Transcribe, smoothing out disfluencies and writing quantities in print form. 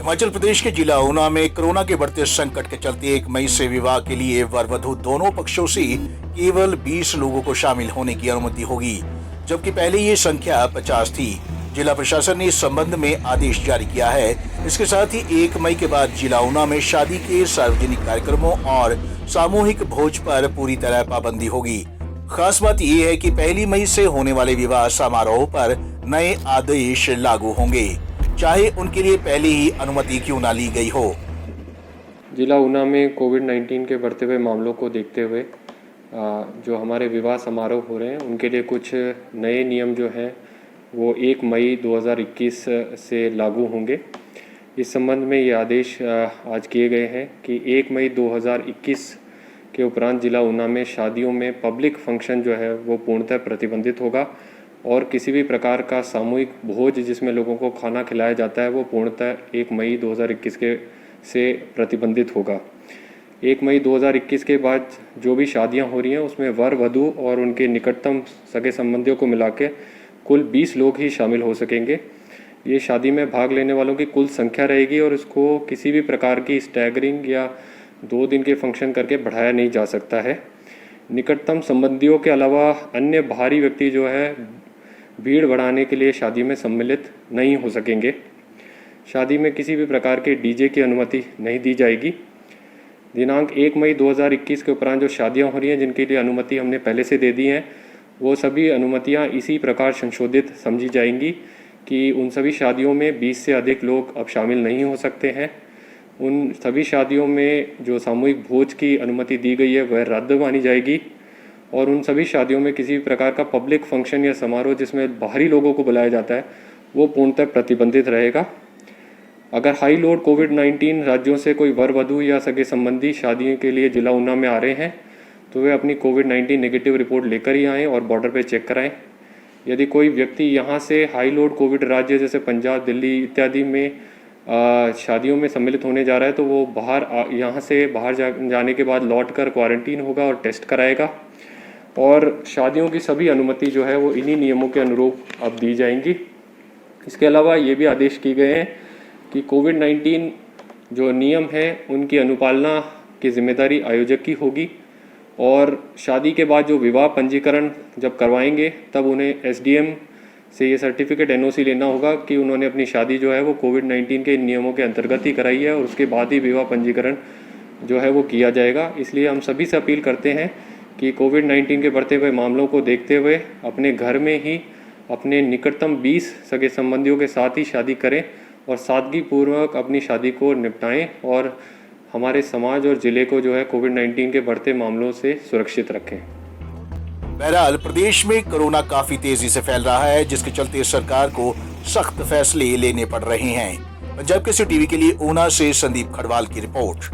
हिमाचल प्रदेश के जिला ऊना में कोरोना के बढ़ते संकट के चलते 1 मई से विवाह के लिए वर वधू दोनों पक्षों से केवल 20 लोगों को शामिल होने की अनुमति होगी, जबकि पहले ये संख्या 50 थी। जिला प्रशासन ने इस संबंध में आदेश जारी किया है। इसके साथ ही 1 मई के बाद जिला ऊना में शादी के सार्वजनिक कार्यक्रमों और सामूहिक भोज पर पूरी तरह पाबंदी होगी। खास बात यह है कि 1 मई से होने वाले विवाह समारोह पर नए आदेश लागू होंगे, चाहे उनके लिए पहले ही अनुमति क्यों ना ली गई हो। जिला ऊना में कोविड-19 के बढ़ते हुए मामलों को देखते हुए जो हमारे विवाह समारोह हो रहे हैं उनके लिए कुछ नए नियम जो हैं वो 1 मई 2021 से लागू होंगे। इस संबंध में ये आदेश आज किए गए हैं कि 1 मई 2021 के उपरांत जिला ऊना में शादियों में पब्लिक फंक्शन जो है वो पूर्णतः प्रतिबंधित होगा और किसी भी प्रकार का सामूहिक भोज जिसमें लोगों को खाना खिलाया जाता है वो पूर्णतः 1 मई 2021 से प्रतिबंधित होगा। 1 मई 2021 के बाद जो भी शादियां हो रही हैं उसमें वर वधू और उनके निकटतम सगे संबंधियों को मिला के कुल 20 लोग ही शामिल हो सकेंगे। ये शादी में भाग लेने वालों की कुल संख्या रहेगी और इसको किसी भी प्रकार की स्टैगरिंग या 2 दिन के फंक्शन करके बढ़ाया नहीं जा सकता है। निकटतम संबंधियों के अलावा अन्य बाहरी व्यक्ति जो है भीड़ बढ़ाने के लिए शादी में सम्मिलित नहीं हो सकेंगे। शादी में किसी भी प्रकार के डीजे की अनुमति नहीं दी जाएगी। दिनांक 1 मई 2021 के उपरांत जो शादियां हो रही हैं जिनके लिए अनुमति हमने पहले से दे दी हैं वो सभी अनुमतियां इसी प्रकार संशोधित समझी जाएंगी कि उन सभी शादियों में 20 से अधिक लोग अब शामिल नहीं हो सकते हैं। उन सभी शादियों में जो सामूहिक भोज की अनुमति दी गई है वह रद्द मानी जाएगी और उन सभी शादियों में किसी भी प्रकार का पब्लिक फंक्शन या समारोह जिसमें बाहरी लोगों को बुलाया जाता है वो पूर्णतः प्रतिबंधित रहेगा। अगर हाई लोड कोविड-19 राज्यों से कोई वर वधू या सगे संबंधी शादियों के लिए जिला ऊना में आ रहे हैं तो वे अपनी कोविड-19 नेगेटिव रिपोर्ट लेकर ही आएँ और बॉर्डर पे चेक कराएं। यदि कोई व्यक्ति यहाँ से हाई लोड कोविड राज्य जैसे पंजाब, दिल्ली इत्यादि में शादियों में सम्मिलित होने जा रहा है तो वो यहाँ से बाहर जाने के बाद लौट कर क्वारंटीन होगा और टेस्ट कराएगा और शादियों की सभी अनुमति जो है वो इन्हीं नियमों के अनुरूप अब दी जाएंगी। इसके अलावा ये भी आदेश किए गए हैं कि कोविड-19 जो नियम हैं उनकी अनुपालना की जिम्मेदारी आयोजक की होगी और शादी के बाद जो विवाह पंजीकरण जब करवाएंगे तब उन्हें एसडीएम से ये सर्टिफिकेट एनओसी लेना होगा कि उन्होंने अपनी शादी जो है वो कोविड-19 के नियमों के अंतर्गत ही कराई है और उसके बाद ही विवाह पंजीकरण जो है वो किया जाएगा। इसलिए हम सभी से अपील करते हैं कि कोविड-19 के बढ़ते हुए मामलों को देखते हुए अपने घर में ही अपने निकटतम 20 सगे संबंधियों के साथ ही शादी करें और सादगीपूर्वक अपनी शादी को निपटाएं और हमारे समाज और जिले को जो है कोविड-19 के बढ़ते मामलों से सुरक्षित रखें। बहरहाल प्रदेश में कोरोना काफी तेजी से फैल रहा है, जिसके चलते सरकार को सख्त फैसले लेने पड़ रहे हैं। पंजाब केसरी टीवी के लिए ऊना से संदीप खड़वाल की रिपोर्ट।